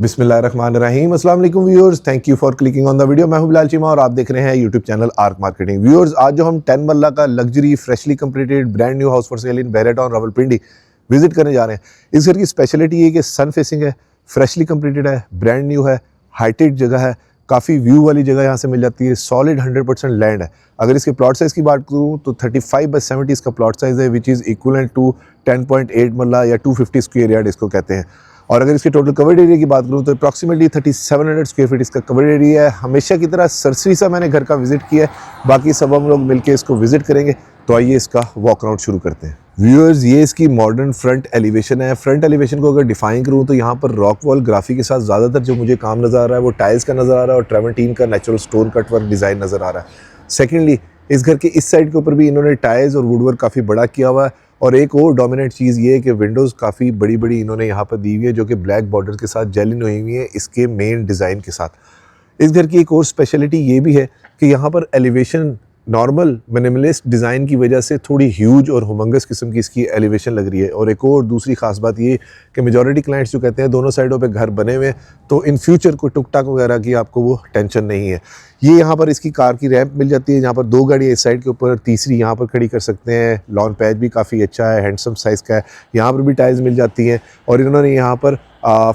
बिस्मिल्लाहिर्रहमानिर्रहीम। अस्सलाम वालेकुम viewers, thank you for clicking on the video. मैं हूं बिलाल चीमा और आप देख रहे हैं YouTube channel Arc Marketing. Viewers, आज जो हम 10 मरला का luxury freshly completed brand new house for sale in Bahria Town Rawalpindi visit करने जा रहे हैं। इस घर की स्पेशलिटी ये कि सन फेसिंग है, फ्रेशली कंप्लीटेड है, ब्रांड न्यू है, हाईटेक जगह है, काफ़ी व्यू वाली जगह यहाँ से मिल जाती है, सॉलिड 100% लैंड है। अगर इसके प्लॉट साइज़ की बात करूँ तो 35/70 इसका प्लॉट साइज़ है, विच इज़ इक्वलेंट टू 10.8 मरला या 250 स्क्वायर यार्ड इसको कहते हैं। और अगर इसके टोटल कवर्ड एरिया की बात करूँ तो अप्रॉक्सीमेटली 3700 स्क्वायर फीट इसका कवर्ड एरिया है। हमेशा की तरह सरसरी सा मैंने घर का विजिट किया है, बाकी सब हम लोग मिलके इसको विजिट करेंगे। तो आइए इसका वॉक आउट शुरू करते हैं। व्यूअर्स, ये इसकी मॉडर्न फ्रंट एलिवेशन है। फ्रंट एलिवेशन को अगर डिफाइन करूँ तो यहाँ पर रॉक वॉल ग्राफी के साथ ज़्यादातर जो मुझे काम नज़र आ रहा है वो टाइल्स का नज़र आ रहा है और ट्रेवंटीन का natural stone cut work design नज़र आ रहा है। सेकेंडली, इस घर के इस साइड के ऊपर भी इन्होंने टाइल्स और वुडवर्क काफ़ी बड़ा किया हुआ है। और एक और डोमिनेंट चीज़ ये है कि विंडोज़ काफ़ी बड़ी बड़ी इन्होंने यहाँ पर दी हुई है, जो कि ब्लैक बॉर्डर के साथ जेलिन हुई हुई है इसके मेन डिज़ाइन के साथ। इस घर की एक और स्पेशलिटी ये भी है कि यहाँ पर एलिवेशन नॉर्मल मिनिमलिस्ट डिज़ाइन की वजह से थोड़ी ह्यूज और हुमंगस किस्म की इसकी एलिवेशन लग रही है। और एक और दूसरी खास बात ये कि मेजॉरिटी क्लाइंट्स जो कहते हैं दोनों साइडों पे घर बने हुए हैं, तो इन फ्यूचर को टुक टाक वगैरह की आपको वो टेंशन नहीं है। ये यहाँ पर इसकी कार की रैंप मिल जाती है, यहाँ पर 2 गाड़ियाँ इस साइड के ऊपर, तीसरी यहाँ पर खड़ी कर सकते हैं। लॉन पैच भी काफ़ी अच्छा है, हैंडसम साइज़ का है। यहाँ पर भी टाइल्स मिल जाती हैं और इन्होंने यहाँ पर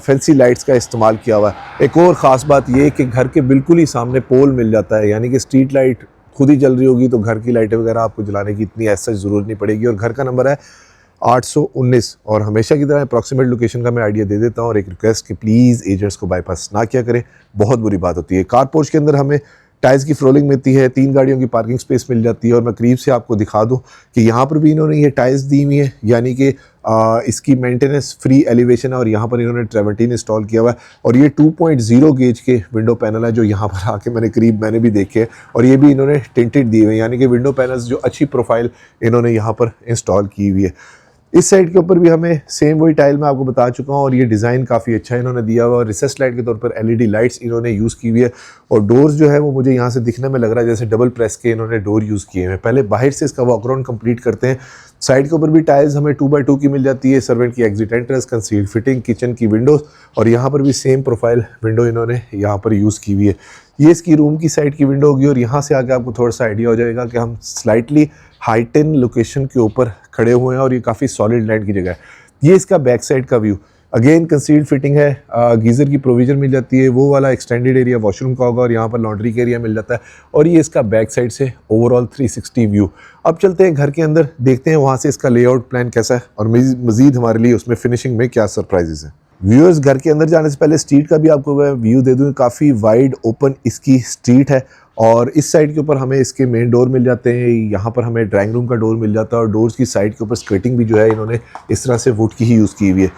फैंसी लाइट्स का इस्तेमाल किया हुआ है। एक और ख़ास बात ये कि घर के बिल्कुल ही सामने पोल मिल जाता है, यानी कि स्ट्रीट लाइट खुद ही जल रही होगी तो घर की लाइटें वगैरह आपको जलाने की इतनी ऐसा ज़रूरत नहीं पड़ेगी। और घर का नंबर है 819। और हमेशा की तरह अप्रॉक्सीमेट लोकेशन का मैं आइडिया दे देता हूँ और एक रिक्वेस्ट कि प्लीज़ एजेंट्स को बाईपास ना किया करें, बहुत बुरी बात होती है। कार पोर्च के अंदर हमें टाइल्स की फ्लोरिंग मिलती है, 3 गाड़ियों की पार्किंग स्पेस मिल जाती है। और मैं करीब से आपको दिखा दूं कि यहाँ पर भी इन्होंने ये टाइल्स दी हुई है, यानी कि इसकी मेंटेनेंस फ्री एलिवेशन है और यहाँ पर इन्होंने ट्रेवंटीन इंस्टॉल किया हुआ है। और ये 2.0 गेज के विंडो पैनल है जो यहाँ पर आके मैंने भी देखे हैं। और ये भी इन्होंने टिंटेड दिए हुए हैं, यानी कि विंडो पैनल्स जो अच्छी प्रोफाइल इन्होंने यहाँ पर इंस्टॉल की हुई है। इस साइड के ऊपर भी हमें सेम वही टाइल मैं आपको बता चुका हूँ और ये डिज़ाइन काफ़ी अच्छा इन्होंने दिया हुआ है। और रिसेस लाइट के तौर पर एलईडी लाइट्स इन्होंने यूज़ की हुई है। और डोर्स जो है वो मुझे यहाँ से दिखने में लग रहा है जैसे डबल प्रेस के इन्होंने डोर यूज़ किए हैं। पहले बाहर से इसका वॉक अराउंड कंप्लीट करते हैं। साइड के ऊपर भी टाइल्स हमें 2x2 की मिल जाती है, सर्वेंट की exit entrance, concealed fitting, kitchen की विंडोज़। और यहाँ पर भी सेम प्रोफाइल विंडो इन्होंने यहाँ पर यूज़ की हुई है। ये इसकी रूम की साइड की विंडो होगी और यहाँ से आगे आपको थोड़ा सा आइडिया हो जाएगा कि हम स्लाइटली हाईटेन लोकेशन के ऊपर खड़े हुए हैं और ये काफ़ी सॉलिड लैंड की जगह है। ये इसका बैक साइड का व्यू, अगेन कंसील्ड फिटिंग है, गीज़र की प्रोविजन मिल जाती है, वो वाला एक्सटेंडेड एरिया वॉशरूम का होगा और यहाँ पर लॉन्ड्री का एरिया मिल जाता है। और ये इसका बैक साइड से ओवरऑल 360 व्यू। अब चलते हैं घर के अंदर, देखते हैं वहाँ से इसका लेआउट प्लान कैसा है और मज़ीद हमारे लिए उसमें फिनिशिंग में क्या सरप्राइजेस हैं। व्यूअर्स, घर के अंदर जाने से पहले स्ट्रीट का भी आपको व्यू दे दूँ। काफ़ी वाइड ओपन इसकी स्ट्रीट है और इस साइड के ऊपर हमें इसके मेन डोर मिल जाते हैं, यहाँ पर हमें ड्राइंग रूम का डोर मिल जाता है। और डोर्स की साइड के ऊपर स्क्र्टिंग भी जो है इन्होंने इस तरह से वुड की ही यूज़ की हुई है।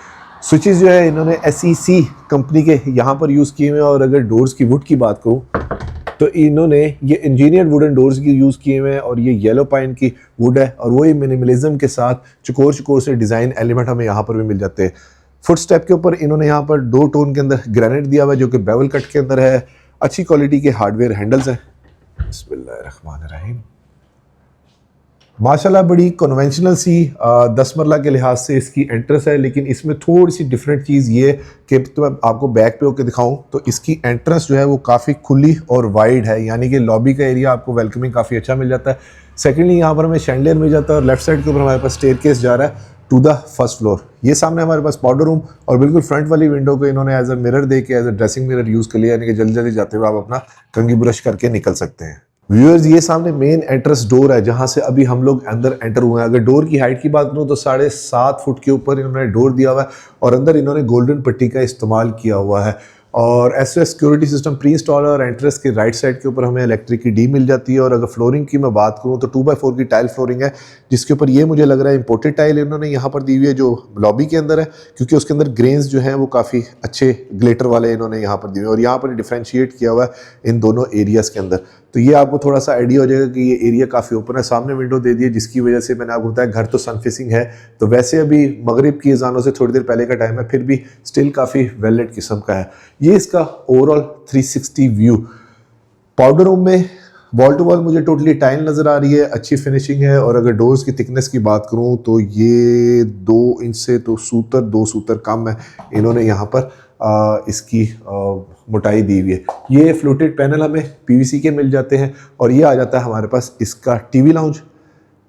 स्विचेस जो है इन्होंने SEC कंपनी के यहाँ पर यूज़ किए हुए हैं। और अगर डोर्स की वुड की बात करूँ तो इन्होंने ये इंजीनियर वुडन डोर्स की यूज़ किए हुए हैं और ये येलो पाइन की वुड है और वही मिनिमलिज्म के साथ चकोर चकोर से डिज़ाइन एलिमेंट हमें यहाँ पर भी मिल जाते हैं। फुट स्टेप के ऊपर इन्होंने यहाँ पर 2 टोन के अंदर ग्रेनाइट दिया हुआ है जो कि बेवल कट के अंदर है। अच्छी क्वालिटी के हार्डवेयर हैंडल्स हैं। बिस्मिल्लाहिर्रहमानिर्रहीम। माशाल्लाह बड़ी कन्वेंशनल सी 10 मरला के लिहाज से इसकी एंट्रेंस है, लेकिन इसमें थोड़ी सी डिफरेंट चीज़ ये कि तो मैं आपको बैक पे होकर दिखाऊं तो इसकी एंट्रेंस जो है वो काफ़ी खुली और वाइड है, यानी कि लॉबी का एरिया आपको वेलकमिंग काफ़ी अच्छा मिल जाता है। सेकेंडली यहाँ पर हमें शैंडलियर मिल जाता है और लेफ्ट साइड के ऊपर हमारे पास स्टेयरकेस जा रहा है टू द फर्स्ट फ्लोर। ये सामने हमारे पास पाउडर रूम और बिल्कुल फ्रंट वाली विंडो को इन्होंने एज अ मिरर दे के as a dressing mirror use कर लिया, यानी कि जल्दी जल्दी जाते हुए आप अपना कंघी ब्रश करके निकल सकते हैं। व्यूअर्स, ये सामने मेन एंट्रेंस डोर है जहां से अभी हम लोग अंदर एंटर हुए हैं। अगर डोर की हाइट की बात करूं तो 7.5 फुट के ऊपर इन्होंने डोर दिया हुआ है और अंदर इन्होंने गोल्डन पट्टी का इस्तेमाल किया हुआ है। और SOS security system pre install है और एंट्रेंस के राइट साइड के ऊपर हमें इलेक्ट्रिक की डी मिल जाती है। और अगर फ्लोरिंग की मैं बात करूं तो 2x4 की टाइल फ्लोरिंग है, जिसके ऊपर ये मुझे लग रहा है इंपोर्टेड टाइल इन्होंने यहाँ पर दी हुई है जो लॉबी के अंदर है, क्योंकि उसके अंदर ग्रेन्स जो हैं वो काफ़ी अच्छे ग्लेटर वाले इन्होंने यहाँ पर दिए हुए और यहाँ पर डिफ्रेंशिएट किया हुआ है इन दोनों एरियाज़ के अंदर। तो ये आपको थोड़ा सा आइडिया हो जाएगा कि ये एरिया काफ़ी ओपन है। सामने विंडो दे दी है जिसकी वजह से मैंने आपको बताया घर तो सन फेसिंग है, तो वैसे अभी मगरिब की अज़ानों से थोड़ी देर पहले का टाइम है, फिर भी स्टिल काफ़ी वेल लाइट किस्म का है। ये इसका ओवरऑल 360 व्यू। पाउडर रूम में वॉल टू वॉल मुझे टोटली टाइल नज़र आ रही है, अच्छी फिनिशिंग है। और अगर डोर्स की थिकनेस की बात करूँ तो ये 2 इंच से तो 2 सूतर कम है इन्होंने यहाँ पर इसकी मोटाई दी हुई है। ये फ्लोटेड पैनल हमें पीवीसी के मिल जाते हैं और ये आ जाता है हमारे पास इसका टीवी लाउंज।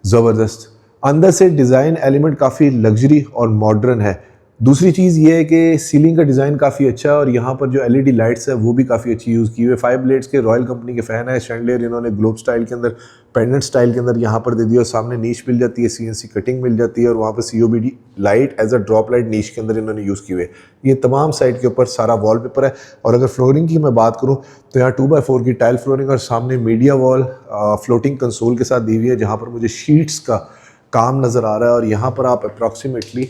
ज़बरदस्त अंदर से डिज़ाइन एलिमेंट काफ़ी लग्जरी और मॉडर्न है। दूसरी चीज़ ये है कि सीलिंग का डिज़ाइन काफ़ी अच्छा है और यहाँ पर जो एलईडी लाइट्स है वो भी काफ़ी अच्छी यूज़ की हुई है। 5 ब्लेड्स के रॉयल कंपनी के फ़ैन है। शैंडलियर इन्होंने ग्लोब स्टाइल के अंदर, पेंडेंट स्टाइल के अंदर यहाँ पर दे दिया और सामने नीश मिल जाती है, सीएनसी कटिंग मिल जाती है और वहाँ पर COBD light as a drop light niche के अंदर इन्होंने यूज़ की हुई है। ये तमाम साइड के ऊपर सारा वॉलपेपर है। और अगर फ्लोरिंग की मैं बात करूँ तो यहाँ 2x4 की टाइल फ्लोरिंग और सामने मीडिया वॉल फ्लोटिंग कंसोल के साथ दी हुई है, जहाँ पर मुझे शीट्स का काम नज़र आ रहा है। और यहाँ पर आप अप्रॉक्सीमेटली,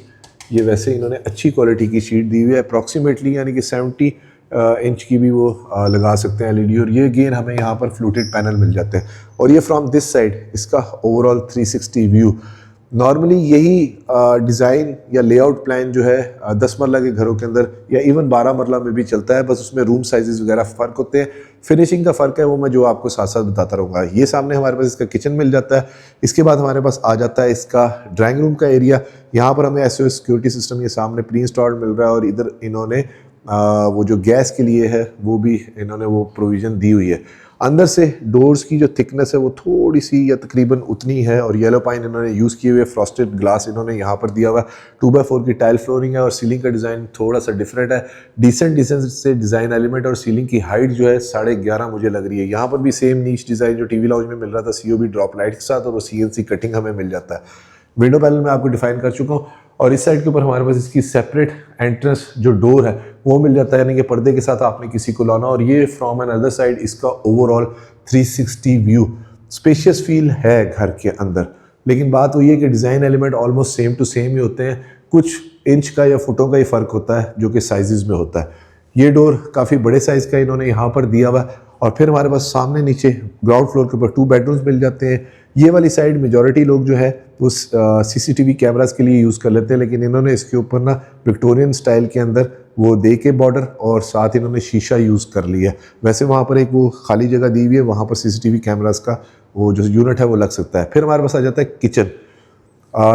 ये वैसे इन्होंने अच्छी क्वालिटी की शीट दी हुई है, अप्रॉक्सीमेटली यानी कि 70 इंच की भी वो लगा सकते हैं एलईडी। और ये गेन हमें यहाँ पर फ्लूटेड पैनल मिल जाते हैं। और ये फ्रॉम दिस साइड इसका ओवरऑल 360 व्यू। नॉर्मली यही डिज़ाइन या लेआउट प्लान जो है 10 मरला के घरों के अंदर या इवन 12 मरला में भी चलता है, बस उसमें रूम साइजेस वगैरह फ़र्क होते हैं, फिनिशिंग का फ़र्क है, वो मैं जो आपको साथ साथ बताता रहूँगा। ये सामने हमारे पास इसका किचन मिल जाता है। इसके बाद हमारे पास आ जाता है इसका ड्राइंग रूम का एरिया। यहाँ पर हमें एसओएस सिक्योरिटी सिस्टम ये सामने प्री इंस्टॉल्ड मिल रहा है और इधर इन्होंने वो जो गैस के लिए है वो भी इन्होंने वो प्रोविज़न दी हुई है। अंदर से डोर्स की जो थिकनेस है वो थोड़ी सी या तकरीबन उतनी है और येलो पाइन इन्होंने यूज़ किए हुए, फ्रॉस्टेड ग्लास इन्होंने यहाँ पर दिया हुआ है। 2x4 की टाइल फ्लोरिंग है और सीलिंग का डिज़ाइन थोड़ा सा डिफरेंट है। डिसेंट से डिज़ाइन एलिमेंट और सीलिंग की हाइट जो है 11.5 मुझे लग रही है। यहाँ पर भी सेम नीच डिज़ाइन जो टीवी लाउंज में मिल रहा था सीओबी ड्रॉप लाइट के साथ, और वो सीएनसी कटिंग हमें मिल जाता है। विंडो पैनल में आपको डिफाइन कर चुका हूँ। और इस साइड के ऊपर हमारे पास इसकी सेपरेट एंट्रेंस जो डोर है वो मिल जाता है, यानी कि पर्दे के साथ आपने किसी को लाना। और ये फ्रॉम एन अदर साइड इसका ओवरऑल 360 व्यू। स्पेशियस फील है घर के अंदर, लेकिन बात वही है कि design element almost same to same ही होते हैं, कुछ इंच का या फुटों का ही फ़र्क होता है जो कि साइजेस में होता है। ये डोर काफ़ी बड़े साइज़ का इन्होंने यहाँ पर दिया हुआ है। और फिर हमारे पास सामने नीचे ग्राउंड फ्लोर के ऊपर 2 बेडरूम्स मिल जाते हैं। ये वाली साइड मेजॉरिटी लोग जो है वो सीसीटीवी कैमरास के लिए यूज़ कर लेते हैं, लेकिन इन्होंने इसके ऊपर ना विक्टोरियन स्टाइल के अंदर वो दे के बॉर्डर और साथ इन्होंने शीशा यूज़ कर लिया है। वैसे वहाँ पर एक वो खाली जगह दी हुई है, वहाँ पर सीसीटीवी कैमरास का वो जो यूनिट है वो लग सकता है। फिर हमारे पास आ जाता है किचन।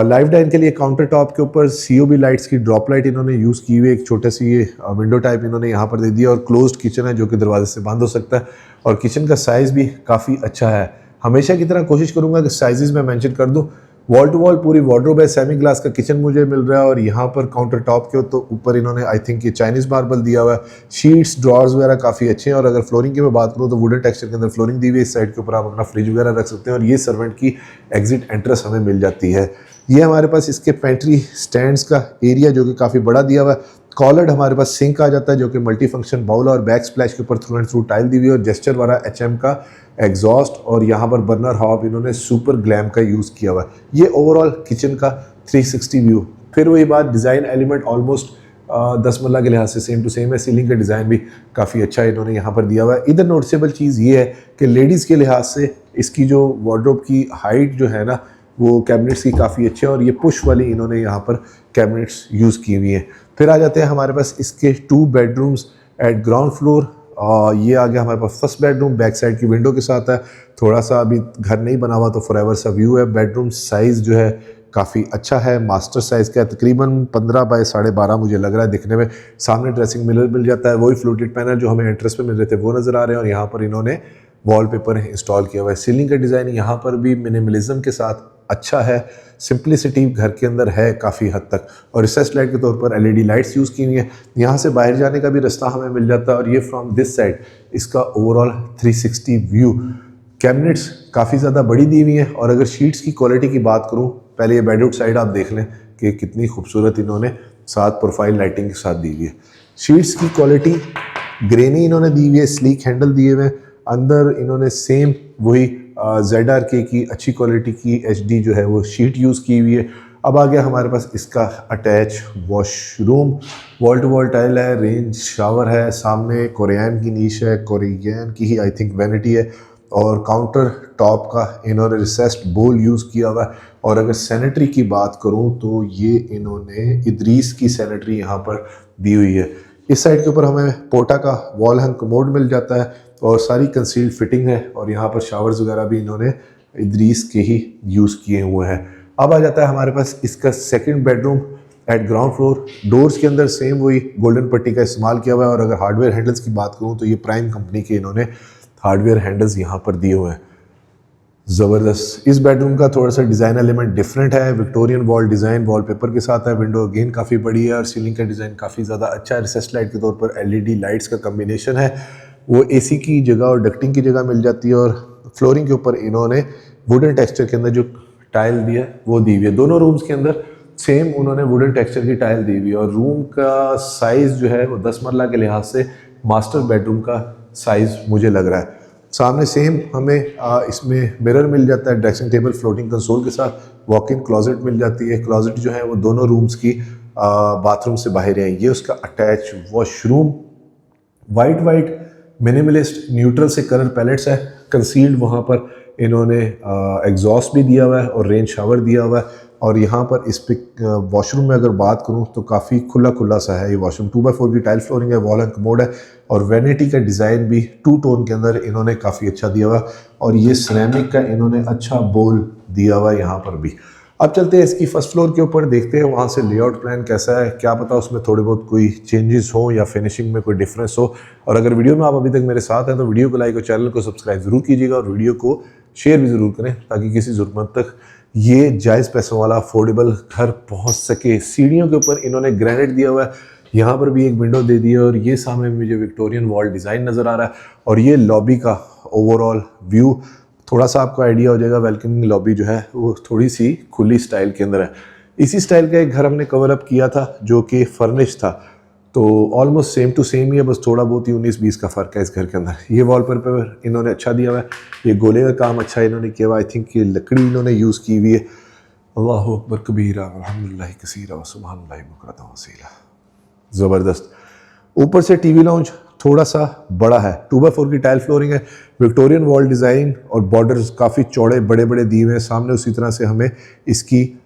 लाइव डाइन के लिए काउंटर टॉप के ऊपर सीओबी लाइट्स की ड्रॉप लाइट इन्होंने यूज़ की हुई है। एक छोटे सी ये विंडो टाइप इन्होंने यहाँ पर दे दिया और क्लोज्ड किचन है जो कि दरवाजे से बंद हो सकता है। और किचन का साइज़ भी काफ़ी अच्छा है। हमेशा की तरह कोशिश करूँगा कि साइजेस मैं मेंशन कर दूँ। वॉल टू वॉल पूरी वार्डरोब है, सेमी ग्लास का किचन मुझे मिल रहा है। और यहाँ पर काउंटर टॉप के तो ऊपर इन्होंने आई थिंक ये चाइनीज़ मार्बल दिया हुआ है। शीट्स ड्रॉर्स वगैरह काफ़ी अच्छे हैं। और अगर फ्लोरिंग की मैं बात करूँ तो वुडन टेक्सचर के अंदर फ्लोरिंग दी हुई है। इस साइड के ऊपर आप अपना फ्रिज वगैरह रख सकते हैं। और ये सर्वेंट की एग्जिट एंट्रेंस हमें मिल जाती है। ये हमारे पास इसके पेंट्री स्टैंड्स का एरिया जो कि काफ़ी बड़ा दिया हुआ है। कॉलर्ड हमारे पास सिंक आ जाता है जो कि मल्टी फंक्शन बाउल और बैक स्प्लैश के ऊपर थ्रू एंड थ्रू टाइल दी हुई है और जेस्चर वाला एचएम का एग्जॉस्ट। और यहाँ पर बर्नर हॉब इन्होंने सुपर ग्लैम का यूज़ किया हुआ है। ये ओवरऑल किचन का 360 व्यू। फिर वही बात, डिज़ाइन एलिमेंट ऑलमोस्ट 10 मरला के लिहाज से सेम टू सेम है। सीलिंग का डिज़ाइन भी काफ़ी अच्छा इन्होंने यहाँ पर दिया हुआ है। इधर नोटिसेबल चीज़ ये है कि लेडीज़ के लिहाज से इसकी जो वार्डरोब की हाइट जो है ना वो कैबिनेट्स की काफ़ी अच्छी है। और ये पुश वाली इन्होंने यहाँ पर कैबिनेट्स यूज़ की हुई हैं। फिर आ जाते हैं हमारे पास इसके 2 बेडरूम्स एट ग्राउंड फ्लोर। ये आ गया हमारे पास फर्स्ट बेडरूम, बैक साइड की विंडो के साथ है। थोड़ा सा अभी घर नहीं बना हुआ तो फॉरएवर सा व्यू है। बेडरूम साइज़ जो है काफ़ी अच्छा है, मास्टर साइज़ का है, तकरीबन 15 बाय 12.5 मुझे लग रहा है दिखने में। सामने ड्रेसिंग मिरर मिल जाता है, वही फ्लोटेड पैनल जो हमें एंट्रेंस पे मिल रहे थे वो नज़र आ रहे हैं। और यहाँ पर इन्होंने वॉलपेपर इंस्टॉल किया हुआ है। सीलिंग का डिज़ाइन यहाँ पर भी मिनिमलिज्म के साथ अच्छा है, सिंप्लिसिटी घर के अंदर है काफ़ी हद तक। और रिसेस लाइट के तौर पर एलईडी लाइट्स यूज़ की हुई हैं। यहाँ से बाहर जाने का भी रास्ता हमें मिल जाता है। और ये फ्रॉम दिस साइड इसका ओवरऑल 360 व्यू। कैबिनेट्स काफ़ी ज़्यादा बड़ी दी हुई हैं। और अगर शीट्स की क्वालिटी की बात करूँ, पहले ये बेडरूम साइड आप देख लें कि कितनी खूबसूरत इन्होंने साथ प्रोफाइल लाइटिंग के साथ दी हुई है। शीट्स की क्वालिटी ग्रेनी इन्होंने दी हुई है, स्लीक हैंडल दिए हुए हैं। अंदर इन्होंने सेम वही ZRK की अच्छी क्वालिटी की HD जो है वो शीट यूज़ की हुई है। अब आ गया हमारे पास इसका attach washroom. Wall to wall tile है, रेंज शावर है, सामने कोरियन की नीश है, कोरियन की ही आई थिंक वैनिटी है। और काउंटर टॉप का इन्होंने रिसेस्ड बोल यूज़ किया हुआ है। और अगर सैनिटरी की बात करूं तो ये इन्होंने इदरीस की सैनिटरी यहाँ पर दी हुई है। इस साइड के ऊपर हमें पोटा का वॉल हैंग कमोड मिल जाता है और सारी कंसील्ड फिटिंग है। और यहाँ पर शावर्स वगैरह भी इन्होंने इदरीस के ही यूज़ किए हुए हैं। अब आ जाता है हमारे पास इसका second bedroom. Eight ground floor. Doors के अंदर सेम वही गोल्डन पट्टी का इस्तेमाल किया हुआ है, और अगर हार्डवेयर हैंडल्स की बात करूँ तो ये प्राइम कंपनी के इन्होंने हार्डवेयर हैंडल्स यहाँ पर दिए हुए हैं। ज़बरदस्त। इस बेडरूम का थोड़ा सा डिज़ाइन एलिमेंट डिफरेंट है, विक्टोरियन वॉल डिज़ाइन वॉलपेपर के साथ है। विंडो अगेन काफ़ी बड़ी है और सीलिंग का डिज़ाइन काफ़ी ज़्यादा अच्छा है। रिसेस्ट लाइट के तौर पर एलईडी लाइट्स का कम्बिनेशन है, वो एसी की जगह और डक्टिंग की जगह मिल जाती है। और फ्लोरिंग के ऊपर इन्होंने वुडन टेक्सचर के अंदर जो टाइल दी है वो दी हुई है। दोनों रूम्स के अंदर सेम उन्होंने वुडन टेक्सचर की टाइल दी हुई है। और रूम का साइज़ जो है वो 10 मरला के लिहाज से मास्टर बेडरूम का साइज़ मुझे लग रहा है। सामने सेम हमें इसमें मिरर मिल जाता है, ड्रेसिंग टेबल फ्लोटिंग कंसोल के साथ। वॉक इन क्लोजेट मिल जाती है। क्लोजेट जो है वो दोनों रूम्स की बाथरूम से बाहर है। ये उसका attach washroom, white minimalist neutral से कलर पैलेट्स है। कंसील्ड वहाँ पर इन्होंने एग्जॉस्ट भी दिया हुआ है और रेन शावर दिया हुआ है। और यहाँ पर इस पे वॉशरूम में अगर बात करूँ तो काफ़ी खुला सा है ये वॉशरूम। 2x4 की टाइल फ्लोरिंग है, वॉल एंड कमोड है, और वैनिटी का डिज़ाइन भी 2 टोन के अंदर इन्होंने काफ़ी अच्छा दिया हुआ। और ये सिरेमिक का इन्होंने अच्छा बोल दिया हुआ यहाँ पर भी। अब चलते हैं इसकी फर्स्ट फ्लोर के ऊपर, देखते हैं वहाँ से लेआउट प्लान कैसा है। क्या पता उसमें थोड़े बहुत कोई चेंजेस हो या फिनिशिंग में कोई डिफरेंस हो। और अगर वीडियो में आप अभी तक मेरे साथ हैं तो वीडियो को लाइक और चैनल को सब्सक्राइब ज़रूर कीजिएगा, और वीडियो को शेयर भी ज़रूर करें ताकि किसी ज़रूरत तक ये जायज़ पैसों वाला अफोर्डेबल घर पहुँच सके। सीढ़ियों के ऊपर इन्होंने ग्रेनाइट दिया हुआ है, यहाँ पर भी एक विंडो दे दी है, और ये सामने मुझे विक्टोरियन वॉल डिज़ाइन नज़र आ रहा है। और ये लॉबी का ओवरऑल व्यू, थोड़ा सा आपको आइडिया हो जाएगा। वेलकमिंग लॉबी जो है वो थोड़ी सी खुली स्टाइल के अंदर है। इसी स्टाइल का एक घर हमने कवर अप किया था जो कि फर्निश था, तो ऑलमोस्ट सेम टू सेम ही है, बस थोड़ा बहुत ही 19-20 का फ़र्क है इस घर के अंदर। ये वॉलपेपर इन्होंने अच्छा दिया हुआ है, ये गोले का काम अच्छा इन्होंने किया हुआ। आई थिंक ये लकड़ी इन्होंने यूज़ की हुई है। अल्लाहु अकबर कबीरा अल्हम्दुलिल्लाह कसीरा व सुब्हानल्लाहि बुकरतन व असीला। ज़बरदस्त। ऊपर से टीवी लाउंज थोड़ा सा बड़ा है, 2x4 की टाइल फ्लोरिंग है, विक्टोरियन वॉल डिज़ाइन और बॉर्डर्स काफ़ी चौड़े बड़े दिए हुए हैं। सामने उसी तरह से हमें इसकी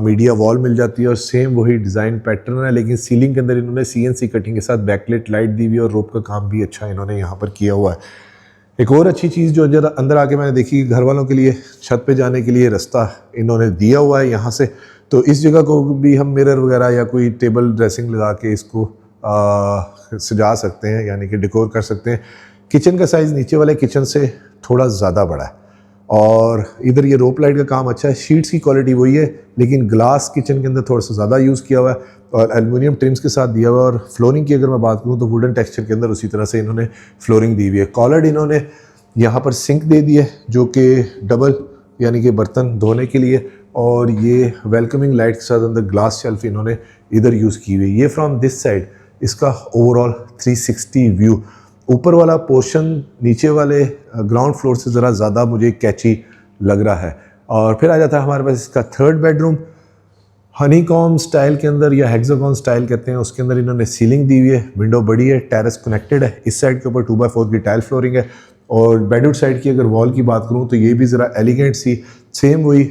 मीडिया वॉल मिल जाती है, और सेम वही डिज़ाइन पैटर्न है, लेकिन सीलिंग के अंदर इन्होंने CNC कटिंग के साथ बैकलाइट लाइट दी हुई है, और रोप का काम भी अच्छा इन्होंने यहाँ पर किया हुआ है। एक और अच्छी चीज़ जो अंदर आके मैंने देखी, घर वालों के लिए छत पे जाने के लिए रास्ता इन्होंने दिया हुआ है यहाँ से। तो इस जगह को भी हम मिरर वगैरह या कोई टेबल ड्रेसिंग लगा के इसको सजा सकते हैं, यानी कि डेकोर कर सकते हैं। किचन का साइज़ नीचे वाले किचन से थोड़ा ज़्यादा बड़ा है, और इधर ये रोप लाइट का काम अच्छा है। शीट्स की क्वालिटी वही है, लेकिन ग्लास किचन के अंदर थोड़ा सा ज़्यादा यूज़ किया हुआ है, और एल्युमिनियम ट्रिम्स के साथ दिया हुआ है। और फ्लोरिंग की अगर मैं बात करूँ तो वुडन टेक्सचर के अंदर उसी तरह से इन्होंने फ्लोरिंग दी हुई है। कॉलर्ड इन्होंने यहाँ पर सिंक दे दी है जो कि डबल, यानी कि बर्तन धोने के लिए, और ये वेलकमिंग लाइट के साथ अंदर ग्लास शेल्फ इन्होंने इधर यूज़ की हुई है। ये फ्रॉम दिस साइड इसका ओवरऑल 360 व्यू। ऊपर वाला पोर्शन नीचे वाले ग्राउंड फ्लोर से ज़रा ज़्यादा मुझे कैची लग रहा है। और फिर आ जाता है हमारे पास इसका थर्ड बेडरूम, हनीकॉम स्टाइल के अंदर या हेक्सागोन स्टाइल कहते हैं। उसके अंदर इन्होंने सीलिंग दी हुई है, विंडो बड़ी है, टेरेस कनेक्टेड है। इस साइड के ऊपर 2x4 की टाइल फ्लोरिंग है। और बेडरूम साइड की अगर वॉल की बात करूँ तो ये भी ज़रा एलिगेंट सी, सेम वही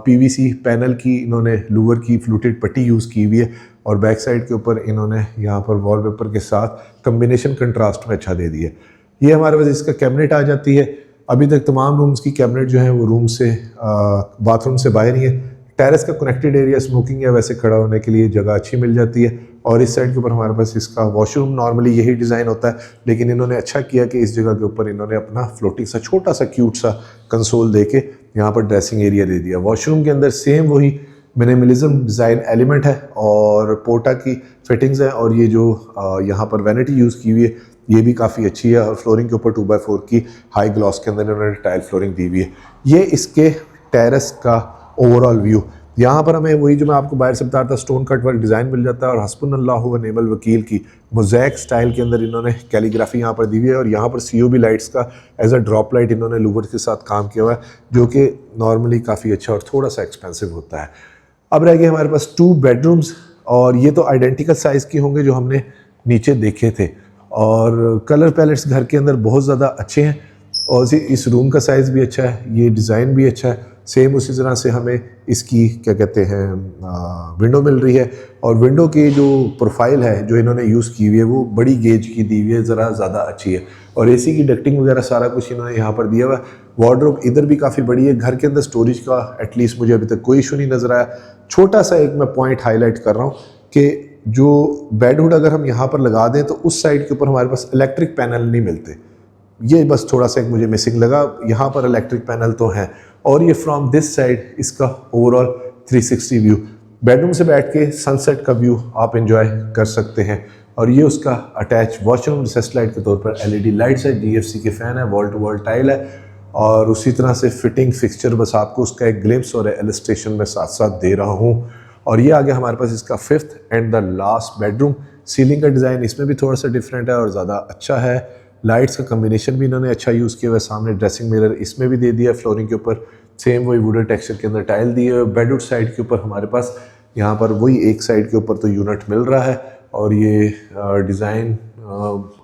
PVC पैनल की इन्होंने लूवर की फ्लूटेड पट्टी यूज़ की हुई है। और बैक साइड के ऊपर इन्होंने यहाँ पर वॉलपेपर के साथ कम्बिनेशन कंट्रास्ट में अच्छा दे दिया। ये हमारे पास इसका कैबिनेट आ जाती है। अभी तक तमाम रूम्स की कैबिनेट जो है वो रूम से बाथरूम से बाहर ही है। टेरेस का कनेक्टेड एरिया स्मोकिंग या वैसे खड़ा होने के लिए जगह अच्छी मिल जाती है। और इस साइड के ऊपर हमारे पास इसका वॉशरूम, नॉर्मली यही डिज़ाइन होता है, लेकिन इन्होंने अच्छा किया कि इस जगह के ऊपर इन्होंने अपना फ्लोटिंग सा छोटा सा क्यूट सा कंसोल दे के यहाँ पर ड्रेसिंग एरिया दे दिया। वॉशरूम के अंदर सेम वही मिनिमलिज्म डिज़ाइन एलिमेंट है, और पोर्टा की फिटिंग्स है। और ये जो यहाँ पर वैनिटी यूज़ की हुई है ये भी काफ़ी अच्छी है। और फ्लोरिंग के ऊपर 2x4 की हाई ग्लॉस के अंदर इन्होंने टाइल फ्लोरिंग दी हुई है। ये इसके टेरेस का ओवरऑल व्यू। यहाँ पर हमें वही जो मैं आपको बाहर से बता रहा था, स्टोन कट वर्क डिज़ाइन मिल जाता है। और हस्बुनल्लाहु व निअमल वकील की मोज़ैक स्टाइल के अंदर इन्होंने कैलीग्राफी यहाँ पर दी हुई है। और यहाँ पर COB लाइट्स का एज अ ड्रॉप लाइट इन्होंने लूवर के साथ काम किया हुआ है, जो कि नॉर्मली काफ़ी अच्छा और थोड़ा सा एक्सपेंसिव होता है। अब रह गए हमारे पास 2 बेडरूम्स, और ये तो आइडेंटिकल साइज़ के होंगे जो हमने नीचे देखे थे। और कलर पैलेट्स घर के अंदर बहुत ज़्यादा अच्छे हैं, और इस रूम का साइज़ भी अच्छा है, ये डिज़ाइन भी अच्छा है। सेम उसी तरह से हमें इसकी क्या कहते हैं विंडो मिल रही है। और विंडो की जो प्रोफाइल है जो इन्होंने यूज़ की हुई है वो बड़ी गेज की दी हुई है, ज़रा ज़्यादा अच्छी है। और एसी की डक्टिंग वगैरह सारा कुछ इन्होंने यहाँ पर दिया हुआ है। वार्डरोब इधर भी काफ़ी बड़ी है। घर के अंदर स्टोरेज का एटलीस्ट मुझे अभी तक कोई इशू नहीं नज़र आया। छोटा सा एक मैं पॉइंट हाईलाइट कर रहा हूँ कि जो बेडहुड अगर हम यहाँ पर लगा दें तो उस साइड के ऊपर हमारे पास इलेक्ट्रिक पैनल नहीं मिलते। ये बस थोड़ा सा एक मुझे मिसिंग लगा। यहाँ पर इलेक्ट्रिक पैनल तो हैं। और ये फ्रॉम दिस साइड इसका ओवरऑल 360 व्यू, बेडरूम से बैठ के सनसेट का व्यू आप एंजॉय कर सकते हैं। और ये उसका अटैच वॉशरूम रिसेस लाइट के तौर पर एलईडी लाइट्स है, जीएफसी के फ़ैन है, वॉल टू वॉल टाइल है। और उसी तरह से फिटिंग फिक्सचर बस आपको उसका एक ग्लिम्स और इलस्ट्रेशन में साथ साथ दे रहा हूँ। और ये आ गया हमारे पास इसका 5th and the last bedroom. Ceiling का डिज़ाइन इसमें भी थोड़ा सा डिफरेंट है और ज़्यादा अच्छा है। लाइट्स का कम्बिनेशन भी इन्होंने अच्छा यूज़ किया हुआ है। सामने ड्रेसिंग मिरर इसमें भी दे दिया है, फ्लोरिंग के ऊपर सेम वही वुडन टेक्सचर के अंदर टाइल दी है। बेडरूम साइड के ऊपर हमारे पास यहाँ पर वही एक साइड के ऊपर तो यूनिट मिल रहा है। और ये डिज़ाइन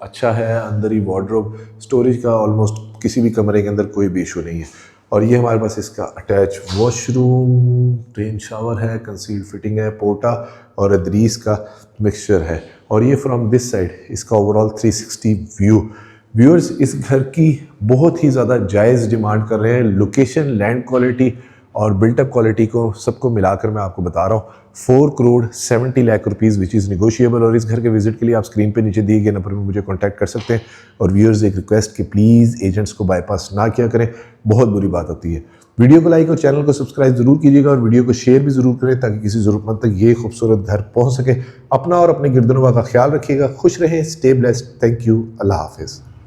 अच्छा है। अंदर ही वार्डरोब स्टोरेज का ऑलमोस्ट किसी भी कमरे के अंदर कोई भी इशू नहीं है। और ये हमारे पास इसका अटैच वॉशरूम, रेन शावर है, कंसील्ड फिटिंग है, पोटा और अदरीस का मिक्सचर है। और ये फ्रॉम दिस साइड इसका ओवरऑल 360 व्यू। व्यूअर्स इस घर की बहुत ही ज़्यादा जायज़ डिमांड कर रहे हैं। लोकेशन, लैंड क्वालिटी और बिल्टअप क्वालिटी को सबको मिलाकर मैं आपको बता रहा हूँ 4 crore 70 lakh rupees which is negotiable. और इस घर के विजिट के लिए आप स्क्रीन पे नीचे दिए गए नंबर में मुझे कांटेक्ट कर सकते हैं। और व्यूअर्स एक रिक्वेस्ट कि प्लीज़ एजेंट्स को बाईपास ना किया करें, बहुत बुरी बात होती है। वीडियो को लाइक और चैनल को सब्सक्राइब जरूर कीजिएगा और वीडियो को शेयर भी जरूर करें ताकि किसी ज़रूरतमंद तक ये खूबसूरत घर पहुँच सके। अपना और अपने गिरदनों का ख्याल रखिएगा। खुश रहें, स्टे ब्लेस्ड। Thank you. अल्लाह हाफिज़।